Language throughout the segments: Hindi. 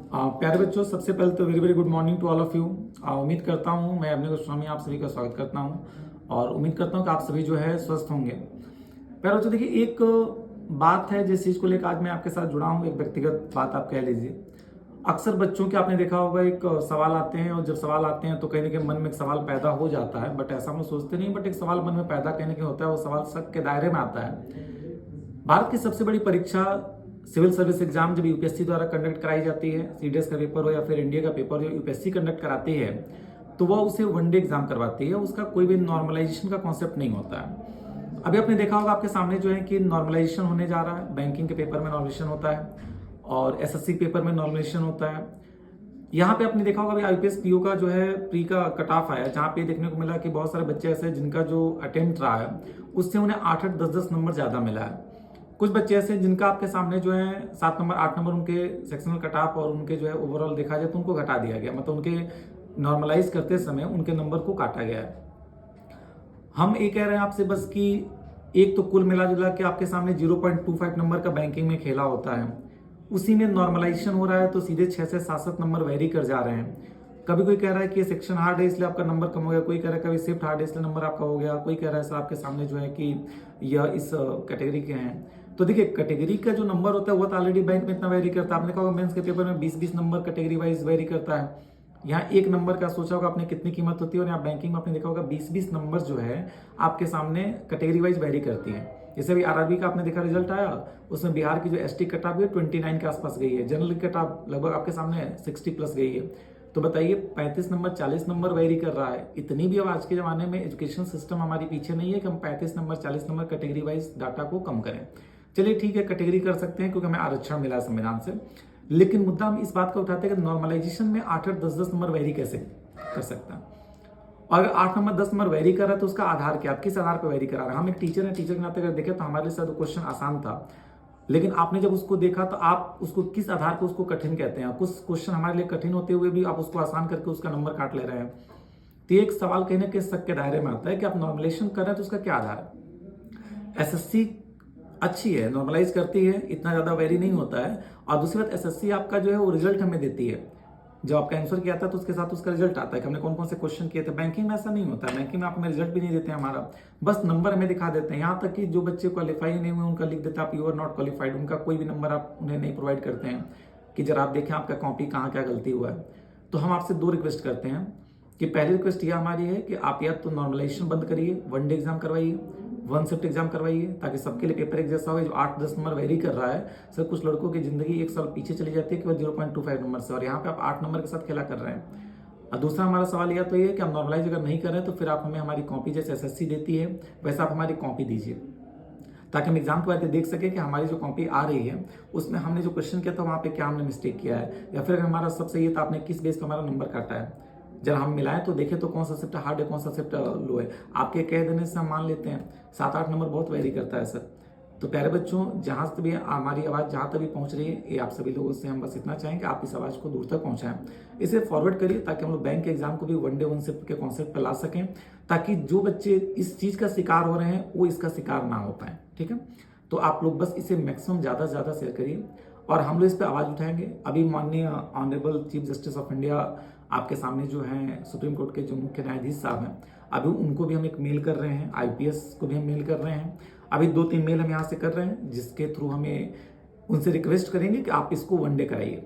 प्यारे बच्चों, सबसे पहले तो very very good morning to all of you. उम्मीद करता हूँ, मैं अभिनव गोस्वामी आप सभी का स्वागत करता हूँ और उम्मीद करता हूँ कि आप सभी जो है स्वस्थ होंगे। प्यारे बच्चों, देखिए एक बात है जिस चीज़ को लेकर आज मैं आपके साथ जुड़ा हूँ, एक व्यक्तिगत बात आप कह लीजिए। अक्सर बच्चों के आपने देखा होगा, एक सवाल आते हैं और जब सवाल आते हैं तो कहीं ना कहीं मन में एक सवाल पैदा हो जाता है, बट ऐसा हम लोग सोचते नहीं, बट एक सवाल मन में पैदा कहीं ना कहीं होता है, वो सवाल शक के दायरे में आता है। भारत की सबसे बड़ी परीक्षा सिविल सर्विस एग्जाम जब यूपीएससी द्वारा कंडक्ट कराई जाती है, सीडीएस का पेपर हो या फिर इंडिया का पेपर जो यूपीएससी कंडक्ट कराती है, तो वह उसे वनडे एग्जाम करवाती है। उसका कोई भी नॉर्मलाइजेशन का कॉन्सेप्ट नहीं होता है। अभी आपने देखा होगा आपके सामने जो है कि नॉर्मलाइजेशन होने जा रहा है। बैंकिंग के पेपर में नॉर्मलाइजेशन होता है और एसएससी पेपर में नॉर्मलाइजेशन होता है। यहाँ पे आपने देखा होगा अभी आईपीएस पीओ का जो है प्री का कट ऑफ आया, जहाँ पे देखने को मिला कि बहुत सारे बच्चे ऐसे हैं जिनका जो अटेम्प्ट रहा है उससे उन्हें 8-8, 10-10 नंबर ज्यादा मिला है। कुछ बच्चे ऐसे जिनका आपके सामने जो है 7 नंबर 8 नंबर उनके सेक्शनल कट ऑफ और उनके जो है ओवरऑल देखा जाए तो उनको घटा दिया गया, मतलब उनके नॉर्मलाइज करते समय उनके नंबर को काटा गया है। हम ये कह रहे हैं आपसे बस कि एक तो कुल मिला जुला के आपके सामने 0.25 नंबर का बैंकिंग में खेला होता है, उसी में नॉर्मलाइजेशन हो रहा है तो सीधे 6 से 7 नंबर वेरी कर जा रहे हैं। कभी कोई कह रहा है कि सेक्शन हार्ड है इसलिए आपका नंबर कम हो गया, कोई कह रहा है कभी शिफ्ट हार्ड है इसलिए नंबर आपका हो गया, कोई कह रहा है सर आपके सामने जो है कि यह इस कैटेगरी के हैं। तो देखिए, कैटेगरी का जो नंबर होता है वो तो ऑलरेडी बैंक में इतना वेरी करता है। आपने कहा मेंस के पेपर में 20-20 नंबर कैटेगरी वाइज वेरी करता है। यहाँ एक नंबर का सोचा होगा आपने कितनी कीमत होती है, और यहाँ बैंकिंग में आपने देखा होगा 20-20 नंबर जो है आपके सामने कैटेगरी वाइज वेरी करती है। जैसे अभी आरआरबी का आपने देखा रिजल्ट आया, उसमें बिहार की जो एसटी कट ऑफ है 29 के आसपास गई है, जनरल कट ऑफ लगभग आपके सामने 60 प्लस गई है। तो बताइए 35 नंबर 40 नंबर वेरी कर रहा है। इतनी भी अब आज के जमाने में एजुकेशन सिस्टम हमारी पीछे नहीं है कि हम 35 number 40 number category wise data को कम करें। चलिए ठीक है, कैटेगरी कर सकते हैं क्योंकि हमें आरक्षण मिला है संविधान से, लेकिन मुद्दा हम इस बात का उठाते हैं कि नॉर्मलाइजेशन में 8-8, 10-10 नंबर वेरी कैसे कर सकता है। और अगर 8 नंबर 10 नंबर वेरी कर रहा है तो उसका आधार क्या, आप किस आधार पर वेरी करा रहे हैं। हम एक टीचर हैं, टीचर के नाते अगर देखें तो हमारे लिए शायद क्वेश्चन आसान था, लेकिन आपने जब उसको देखा तो आप उसको किस आधार पर उसको कठिन कहते हैं। कुछ क्वेश्चन हमारे लिए कठिन होते हुए भी आप उसको आसान करके उसका नंबर काट ले रहे हैं। तो एक सवाल कहीं ना कहीं शक के दायरे में आता है कि आप नॉर्मलाइजेशन कर रहे हैं तो उसका क्या आधार है। एसएससी अच्छी है, नॉर्मलाइज करती है, इतना ज्यादा वेरी नहीं होता है। और दूसरी बात, एसएससी आपका जो है वो रिजल्ट हमें देती है। जब आपका आंसर किया था तो उसके साथ उसका रिजल्ट आता है कि हमने कौन कौन से क्वेश्चन किए थे। बैंकिंग में ऐसा नहीं होता है, बैंकिंग में आप हमें रिजल्ट भी नहीं देते हैं हमारा, बस नंबर हमें दिखा देते हैं। यहाँ तक कि जो बच्चे क्वालिफाई नहीं हुए उनका लिख देते हैं आप यू आर नॉट क्वालिफाइड, उनका कोई भी नंबर आप उन्हें नहीं प्रोवाइड करते हैं कि जरा आप देखें आपका कॉपी कहाँ क्या गलती हुआ है। तो हम आपसे 2 रिक्वेस्ट करते हैं कि पहली रिक्वेस्ट यह हमारी है कि आप या तो नॉर्मलाइजेशन बंद करिए, वनडे एग्जाम करवाइए, 1 शिफ्ट एग्जाम करवाइए, ताकि सबके लिए पेपर एक जैसा हो। जो 8-10 नंबर वेरी कर रहा है सर, कुछ लड़कों की जिंदगी 1 साल पीछे चली जाती है केवल 0.25 नंबर से, और यहाँ पे आप 8 नंबर के साथ खेला कर रहे हैं। और दूसरा हमारा सवाल यह तो ये है कि हम नॉर्मलाइज अगर नहीं कर रहे हैं तो फिर आप हमें हमारी कॉपी जैसे एसएससी देती है वैसे आप हमारी कॉपी दीजिए, ताकि हम एग्जाम के बाद देख सके कि हमारी जो कॉपी आ रही है उसमें हमने जो क्वेश्चन किया था वहां पे क्या हमने मिस्टेक किया है, या फिर अगर हमारा सब सही है तो आपने किस बेस पर हमारा नंबर काटा है। जरा हम मिलाएं तो देखें तो कौन सा शिफ्ट हार्ड है, कौन सा शिफ्ट लो है। आपके कह देने से हम मान लेते हैं 7-8 नंबर बहुत वेरी करता है सर। तो प्यारे बच्चों, जहां से भी हमारी आवाज जहां तक भी पहुंच रही है, ये आप सभी लोगों से हम बस इतना चाहेंगे कि आप इस आवाज को दूर तक पहुंचाएं, इसे फॉरवर्ड करिए ताकि हम लोग बैंक के एग्जाम को भी वनडे 1 शिफ्ट के कॉन्सेप्ट पर ला सकें, ताकि जो बच्चे इस चीज का शिकार हो रहे हैं वो इसका शिकार ना हो पाए। ठीक है, तो आप लोग बस इसे मैक्सिमम ज्यादा से ज्यादा शेयर करिए और हम लोग इस पर आवाज उठाएंगे। अभी माननीय honourable chief justice of India आपके सामने जो है सुप्रीम कोर्ट के जो मुख्य न्यायाधीश साहब हैं, अभी उनको भी हम एक मेल कर रहे हैं, आईपीएस को भी हम मेल कर रहे हैं। अभी 2-3 मेल हम यहाँ से कर रहे हैं जिसके थ्रू हमें उनसे रिक्वेस्ट करेंगे कि आप इसको वनडे कराइए।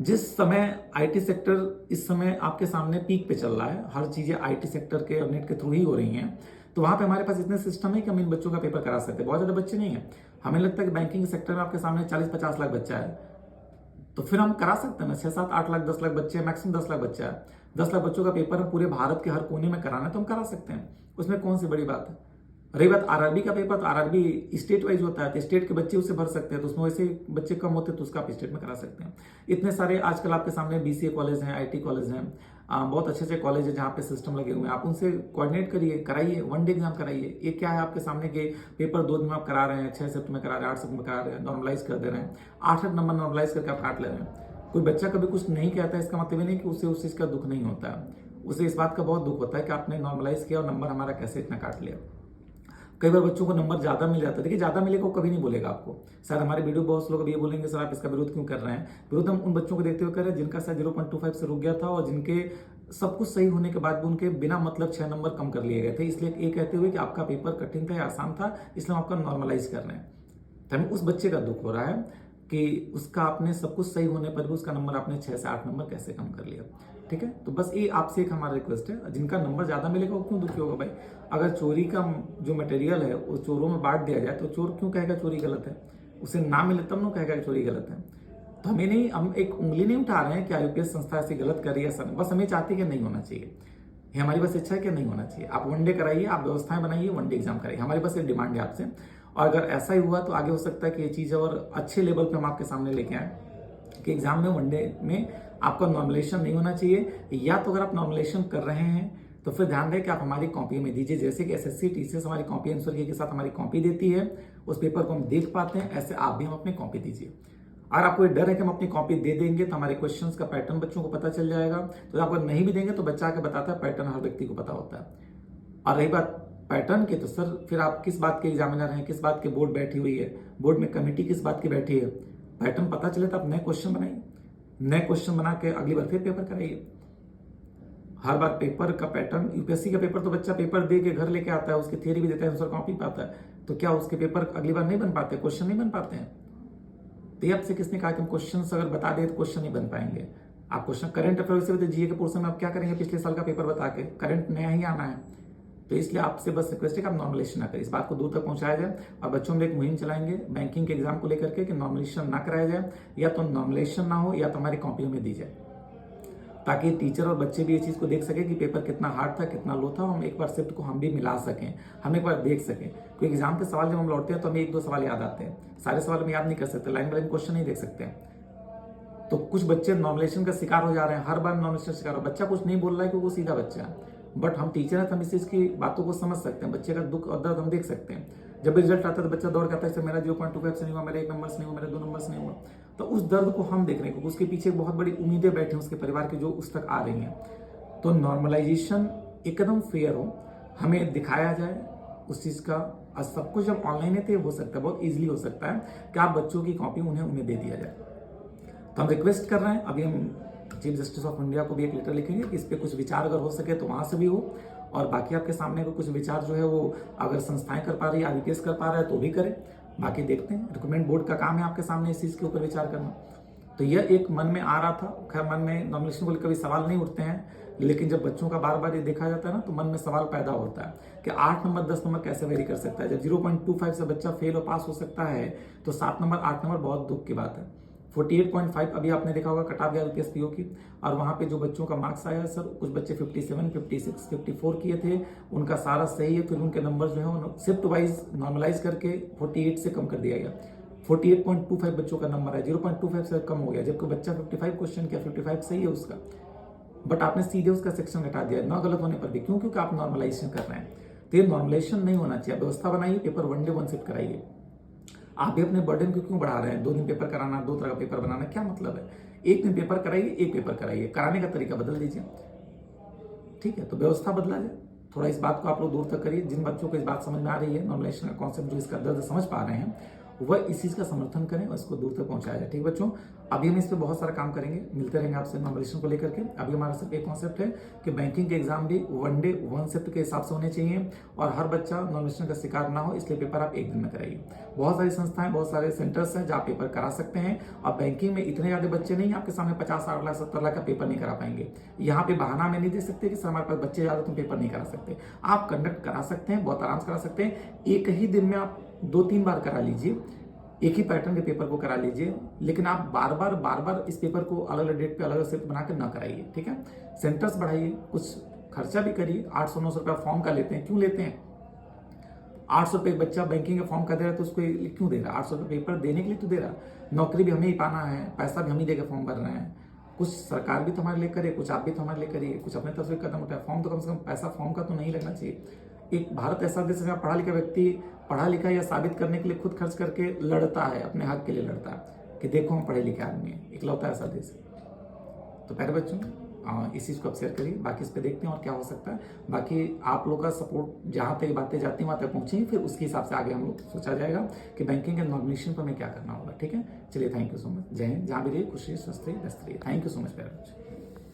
जिस समय आईटी सेक्टर इस समय आपके सामने पीक पे चल रहा है, हर चीजें आईटी सेक्टर के और नेट के थ्रू ही हो रही हैं, तो वहां पे हमारे पास इतने सिस्टम है कि हम इन बच्चों का पेपर करा सकते हैं। बहुत ज्यादा बच्चे नहीं है, हमें लगता है कि बैंकिंग सेक्टर में आपके सामने 40-50 लाख बच्चा है, तो फिर हम करा सकते हैं ना। 6-7-8 लाख 10 लाख बच्चे, मैक्सिमम 10 लाख बच्चा है, 10 लाख बच्चों का पेपर हम पूरे भारत के हर कोने में कराना है तो हम करा सकते हैं, उसमें कौन सी बड़ी बात है। रही बात आरआरबी का पेपर, तो आरआरबी स्टेट वाइज होता है, तो स्टेट के बच्चे उसे भर सकते हैं, तो उसमें वैसे बच्चे कम होते हैं तो उसका आप स्टेट में करा सकते हैं। इतने सारे आजकल आपके सामने बीसीए कॉलेज हैं, आईटी कॉलेज हैं, बहुत अच्छे अच्छे कॉलेज है जहाँ पे सिस्टम लगे हुए हैं, आप उनसे कोऑर्डिनेट करिए, कराइए, वनडे एग्जाम कराइए। ये क्या है आपके सामने के पेपर 2 दिन में आप करा रहे हैं, 6 शिफ्ट में करा रहे हैं, 8 शिफ्ट में करा रहे हैं, नॉर्मलाइज कर दे रहे हैं, 8-8 नंबर नॉर्मलाइज करके आप काट ले रहे हैं। कोई बच्चा कभी कुछ नहीं कहता है, इसका मतलब ये नहीं कि उसे उस चीज का दुख नहीं होता है, उसे इस बात का बहुत दुख होता है कि आपने नॉर्मलाइज किया और नंबर हमारा कैसे इतना काट लिया। कई बार बच्चों को नंबर ज़्यादा मिल जाता है। देखिए ज़्यादा मिलेगा वो कभी नहीं बोलेगा आपको। शायद हमारे वीडियो बहुत लोग अभी ये बोलेंगे सर आप इसका विरोध क्यों कर रहे हैं। विरोध हम उन बच्चों को देखते हुए कर रहे हैं जिनका शायद 0.25 से रुक गया था और जिनके सब कुछ सही होने के बाद भी उनके बिना मतलब 6 नंबर कम कर लिए गए थे। इसलिए ये कहते हुए कि आपका पेपर कठिन था या आसान था, इसलिए हम आपका नॉर्मलाइज कर रहे हैं। तो हमें उस बच्चे का दुख हो रहा है कि उसका आपने सब कुछ सही होने पर भी उसका नंबर आपने 6 से 8 नंबर कैसे कम कर लिया। ठीक है, तो बस ये आपसे एक हमारा रिक्वेस्ट है, जिनका नंबर ज्यादा मिलेगा वो क्यों दुखी होगा भाई। अगर चोरी का जो मटेरियल है वो चोरों में बांट दिया जाए तो चोर क्यों कहेगा चोरी गलत है, उसे ना मिले तब ना कहेगा चोरी गलत है। तो हमें नहीं, हम एक उंगली नहीं उठा रहे हैं कि आईपीएस संस्था ऐसी गलत कर रही है, बस हमें चाहती है कि नहीं होना चाहिए। ये हमारी बस इच्छा है कि नहीं होना चाहिए। आप वनडे कराइए, आप व्यवस्थाएं बनाइए, वनडे एग्जाम कराइए, हमारी बस एक डिमांड है आपसे। और अगर ऐसा ही हुआ तो आगे हो सकता है कि ये चीज़ और अच्छे लेवल पे हम आपके सामने लेके आए कि एग्जाम में वनडे में आपका नॉर्मलाइजेशन नहीं होना चाहिए, या तो अगर आप नॉर्मलाइजेशन कर रहे हैं तो फिर ध्यान दें कि आप हमारी कॉपी में दीजिए। जैसे कि एसएससी टीसीएस हमारी कॉपी आंसर के साथ हमारी कॉपी देती है, उस पेपर को हम देख पाते हैं, ऐसे आप भी हम अपनी कॉपी दीजिए। अगर आपको डर है कि हम अपनी कॉपी दे देंगे तो हमारे क्वेश्चंस का पैटर्न बच्चों को पता चल जाएगा, तो आप अगर नहीं भी देंगे तो बच्चा आके बताता है, पैटर्न हर व्यक्ति को पता होता है। और रही बात पैटर्न की, तो सर फिर आप किस बात के एग्जामिनर हैं, किस बात के बोर्ड बैठी हुई है, बोर्ड में कमेटी किस बात की बैठी है। पैटर्न पता चले तो आप नए क्वेश्चन बनाइए, नए क्वेश्चन बना के अगली बार फिर पेपर कराइए। हर बार पेपर का पैटर्न, यूपीएससी का पेपर तो बच्चा पेपर दे के घर लेके आता है, उसकी थियरी भी देता है, आंसर कॉपी पाता है, तो क्या उसके पेपर अगली बार नहीं बन पाते, क्वेश्चन नहीं बन पाते हैं। तो ये आपसे किसने कहा कि हम क्वेश्चन अगर बता दें तो क्वेश्चन नहीं बन पाएंगे। आप क्वेश्चन करंट अफेयर से भी जीए के पोर्शन में आप क्या करेंगे, पिछले साल का पेपर बता के, करंट नया ही आना है। तो इसलिए आपसे बस रिक्वेस्ट है कि आप नॉर्मलाइजेशन ना करें, इस बात को दूर तक पहुंचाया जाए। और बच्चों में एक मुहिम चलाएंगे बैंकिंग के एग्जाम को लेकर के कि नॉर्मलाइजेशन ना कराया जाए, या तो नॉर्मलाइजेशन ना हो या तो हमारी कॉपियों में दी जाए, ताकि टीचर और बच्चे भी ये चीज को देख सके कि पेपर कितना हार्ड था, कितना लो था। हम एक बार शिफ्ट को हम भी मिला सकें, हम एक बार देख सकें। क्योंकि एग्जाम के सवाल जब हम लौटते हैं तो हमें 1-2 सवाल याद आते हैं, सारे सवाल हम याद नहीं कर सकते, लाइन बाय लाइन क्वेश्चन नहीं देख सकते हैं। तो कुछ बच्चे नॉर्मलाइजेशन का शिकार हो जा रहे हैं, हर बार नॉर्मलाइजेशन शिकार हो, बच्चा कुछ नहीं बोल रहा है क्योंकि वो सीधा बच्चा है, बट हम टीचर हैं तो हम इस चीज की बातों को समझ सकते हैं, बच्चे का दुख और दर्द हम देख सकते हैं। जब रिजल्ट आता है तो बच्चा दौड़ के आता है, मेरा 0.25 से नहीं हुआ, मेरा 1 नंबर से नहीं हुआ, मेरा 2 नंबर से नहीं हुआ। तो उस दर्द को हम देख रहे हैं क्योंकि उसके पीछे बहुत बड़ी उम्मीदें बैठी हैं उसके परिवार की जो उस तक आ रही हैं। तो नॉर्मलाइजेशन एकदम फेयर हो, हमें दिखाया जाए उस चीज का। और सब कुछ जब ऑनलाइन है तो हो सकता है, बहुत इजीली हो सकता है कि आप बच्चों की कॉपी उन्हें दे दिया जाए। तो हम रिक्वेस्ट कर रहे हैं, अभी हम चीफ जस्टिस ऑफ इंडिया को भी एक लेटर लिखेंगे कि इस पर कुछ विचार अगर हो सके तो वहां से भी हो, और बाकी आपके सामने को कुछ विचार जो है वो अगर संस्थाएं कर पा रही है, आईपीएस कर पा रहा है तो भी करें, बाकी देखते हैं। रिकमेंड बोर्ड का काम है आपके सामने इस चीज के ऊपर विचार करना। तो यह एक मन में आ रहा था, खैर मन में नॉमिनेशन को कभी सवाल नहीं उठते हैं, लेकिन जब बच्चों का बार बार ये देखा जाता है ना तो मन में सवाल पैदा होता है कि 8 नंबर 10 नंबर कैसे वेरी कर सकता है। जब 0.25 से बच्चा फेल और पास हो सकता है तो 7 नंबर 8 नंबर बहुत दुख की बात है। 48.5 अभी आपने देखा होगा कटा गया यूपीएस पीओ की, और वहां पे जो बच्चों का मार्क्स आया सर, कुछ बच्चे 57, 56, 54 किए थे, उनका सारा सही है, फिर उनके नंबर जो है शिफ्ट वाइज नॉर्मलाइज करके 48 से कम कर दिया गया। 48.25 बच्चों का नंबर है, 0.25 से कम हो गया, जबकि बच्चा 55 क्वेश्चन किया, 55 सही है उसका, बट आपने सीधे उसका सेक्शन घटा दिया ना गलत होने पर भी। क्यों? क्योंकि आप नॉर्मलाइजेशन कर रहे हैं। तो ये नॉर्मलाइजेशन नहीं होना चाहिए। व्यवस्था बनाइए, पेपर 1 डे 1 शिफ्ट कराइए। आप भी अपने बर्डन को क्यों बढ़ा रहे हैं? 2 दिन पेपर कराना, 2 तरह का पेपर बनाना, क्या मतलब है? 1 दिन पेपर कराइए, 1 पेपर कराइए, कराने का तरीका बदल दीजिए। ठीक है, तो व्यवस्था बदला जाए। थोड़ा इस बात को आप लोग दूर तक करिए। जिन बच्चों को इस बात समझ में आ रही है, नॉर्मलाइजेशन का कॉन्सेप्ट जो इसका दर्द समझ पा रहे हैं, वह इस चीज का समर्थन करें और इसको दूर तक पहुंचाया जाए। ठीक बच्चों, अभी हम इस पर बहुत सारा काम करेंगे, मिलते रहेंगे आपसे नॉर्मलाइजेशन को लेकर के। अभी हमारा सिर्फ एक कॉन्सेप्ट है कि बैंकिंग के एग्जाम भी 1 डे 1 शिफ्ट के हिसाब से होने चाहिए और हर बच्चा नॉर्मलाइजेशन का शिकार ना हो, इसलिए पेपर आप 1 दिन में कराइए। बहुत सारी संस्थाएं, बहुत सारे सेंटर्स हैं जहाँ पेपर करा सकते हैं, और बैंकिंग में इतने ज्यादा बच्चे नहीं, आपके सामने 50, 60 लाख 70 लाख का पेपर नहीं करा पाएंगे। यहाँ पे बहाना में नहीं दे सकते कि सर हमारे पास बच्चे ज्यादा, तुम पेपर नहीं करा सकते। आप कंडक्ट करा सकते हैं, बहुत आराम से करा सकते हैं। एक ही दिन में आप 2-3 बार करा लीजिए, एक ही पैटर्न के पेपर को करा लीजिए, लेकिन आप बार बार इस पेपर को अलग अलग डेट पे अलग अलग शिफ्ट बना के ना कराइए। ठीक है, सेंटर्स बढ़ाइए, कुछ खर्चा भी करिए। 800-900 रुपया फॉर्म का लेते हैं, क्यों लेते हैं? 800 रुपये बच्चा बैंकिंग का फॉर्म का दे रहा है तो उसको क्यों दे रहा है? 800 रुपये पेपर देने के लिए तो दे रहा। नौकरी भी हमें ही पाना है, पैसा भी हम ही देकर फॉर्म भर रहे हैं। कुछ सरकार भी तो हमारे लिए करे, कुछ आप भी तो हमारे लिए करिए, कुछ अपने तरफ से कदम उठाए। फॉर्म तो कम से कम पैसा फॉर्म का तो नहीं लगना चाहिए। एक भारत ऐसा देश है जहाँ पढ़ा लिखा व्यक्ति पढ़ा लिखा या साबित करने के लिए खुद खर्च करके लड़ता है, अपने हक के लिए लड़ता है कि देखो हम पढ़े लिखे आदमी हैं। इकलौता ऐसा देश है। तो प्यारे बच्चों, इस चीज़ को आप शेयर करिए। बाकी इस पर देखते हैं और क्या हो सकता है। बाकी आप लोग का सपोर्ट जहाँ तक बातें जाती हैं वहाँ तक पहुँचेंगी, फिर उसके हिसाब से आगे हम लोग सोचा जाएगा कि बैंकिंग एंड नॉमिनेशन पर हमें क्या करना होगा। ठीक है, चलिए थैंक यू सो मच। जय हिंद। जहाँ भी रहिए खुश रहिए, स्वस्थ रहिए, व्यस्त रहिए। Thank you so much very much.